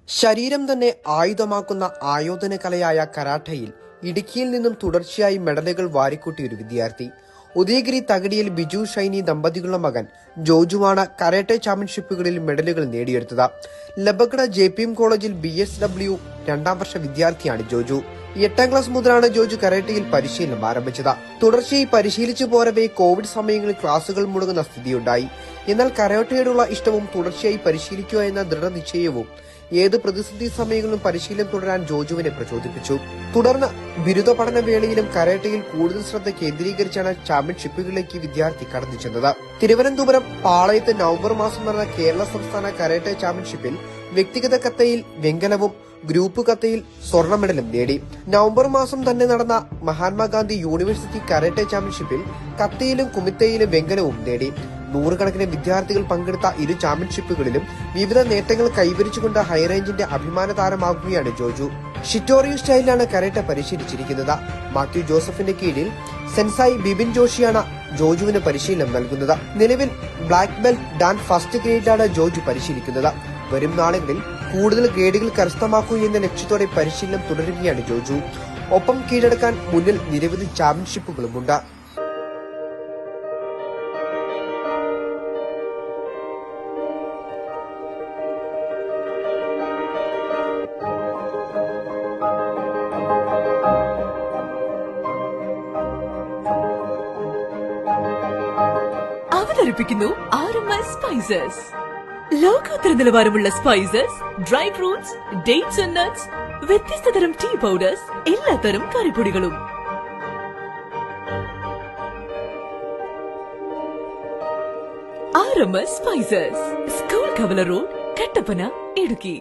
ശരീരം തന്നെ ആയുധമാക്കുന്ന ആയോധന കലയായ കരാട്ടയിൽ ഇടുക്കിയിൽ നിന്നും തുടർച്ചയായി മെഡലുകൾ വാരിക്കൂട്ടിയ ഒരു വിദ്യാർത്ഥി. ഉദയഗിരി തകടിയിൽ ബിജു ഷൈനി ദമ്പതികളുടെ മകൻ ജോജുവാണ് കരാട്ടെ ചാമ്പ്യൻഷിപ്പുകളിൽ മെഡലുകൾ നേടിയെടുത്തത്. ലബക്കട JPM കോളേജിൽ BSW 2ാം വർഷ വിദ്യാർത്ഥിയാണ് ജോജു. 8ാം ക്ലാസ് മുതലാണ് ജോജു കരാട്ടയിൽ പരിശീലനം ആരംഭിച്ചത്. തുടർച്ചയായി പരിശീലിച്ചു പോരവേ കോവിഡ് സമയങ്ങളിൽ ക്ലാസുകൾ മുടങ്ങുന്ന സ്ഥിതിയുണ്ടായി. എന്നാൽ കരാട്ടയോടുള്ള ഇഷ്ടവും തുടർച്ചയായി പരിശീലിക്കുക എന്ന ദൃഢനിശ്ചയവും ഏത് പ്രതിസന്ധി സമയങ്ങളിലും പരിശീലനം തുടരാൻ ജോജുവിനെ പ്രചോദിപ്പിച്ചു. തുടർന്ന് ബിരുദ പഠന വേളയിലും കരാട്ടയിൽ കൂടുതൽ ശ്രദ്ധ കേന്ദ്രീകരിച്ചാണ് ചാമ്പ്യൻഷിപ്പുകളിലേക്ക് വിദ്യാർത്ഥി കടന്നു ചെന്നത്. തിരുവനന്തപുരം പാളയത്ത് നവംബർ മാസം നടന്ന കേരള സംസ്ഥാന കരാട്ടെ ചാമ്പ്യൻഷിപ്പിൽ വ്യക്തിഗത കത്തയിൽ വെങ്കലവും ഗ്രൂപ്പ് കത്തയിൽ സ്വർണ്ണ മെഡലും നേടി. നവംബർ മാസം തന്നെ നടന്ന മഹാത്മാഗാന്ധി യൂണിവേഴ്സിറ്റി കരാട്ടെ ചാമ്പ്യൻഷിപ്പിൽ കത്തയിലും കുമിത്തയിലും വെങ്കലവും നേടി. നൂറുകണക്കിന് വിദ്യാർത്ഥികൾ പങ്കെടുത്ത ഇരു ചാമ്പ്യൻഷിപ്പുകളിലും വിവിധ നേട്ടങ്ങൾ കൈവരിച്ചുകൊണ്ട് ഹൈറേഞ്ചിന്റെ അഭിമാന താരമാകുകയാണ് ജോജു. ഷിറ്റോറിയോ സ്റ്റൈലിലാണ് കരാട്ടെ പരിശീലിച്ചിരിക്കുന്നത്. മാത്യു ജോസഫിന്റെ കീഴിൽ സെൻസായി ബിബിൻ ജോഷിയാണ് ജോജുവിന് പരിശീലനം നൽകുന്നത്. നിലവിൽ ബ്ലാക്ക് ബെൽറ്റ് ഡാൻ ഫസ്റ്റ് ഗ്രേഡിലാണ് ജോജു പരിശീലിക്കുന്നത്. വരും നാളുകളിൽ കൂടുതൽ ഗ്രേഡുകൾ കരസ്ഥമാക്കൂ എന്ന ലക്ഷ്യത്തോടെ പരിശീലനം തുടരുകയാണ് ജോജു. ഒപ്പം കീഴടക്കാൻ മുന്നിൽ നിരവധി ചാമ്പ്യൻഷിപ്പുകളുമുണ്ട്. അവതരിപ്പിക്കുന്നു RMS സ്പൈസസ്. ലോകോത്തര നിലവാരമുള്ള spices, dry fruits, dates and nuts, വ്യത്യസ്ത തരം ടീ പൗഡേഴ്സ്, എല്ലാത്തരം കറിപ്പൊടികളും. RMS സ്പൈസസ്, സ്കൂൾ കവല റോഡ്, കട്ടപ്പന, ഇടുക്കി.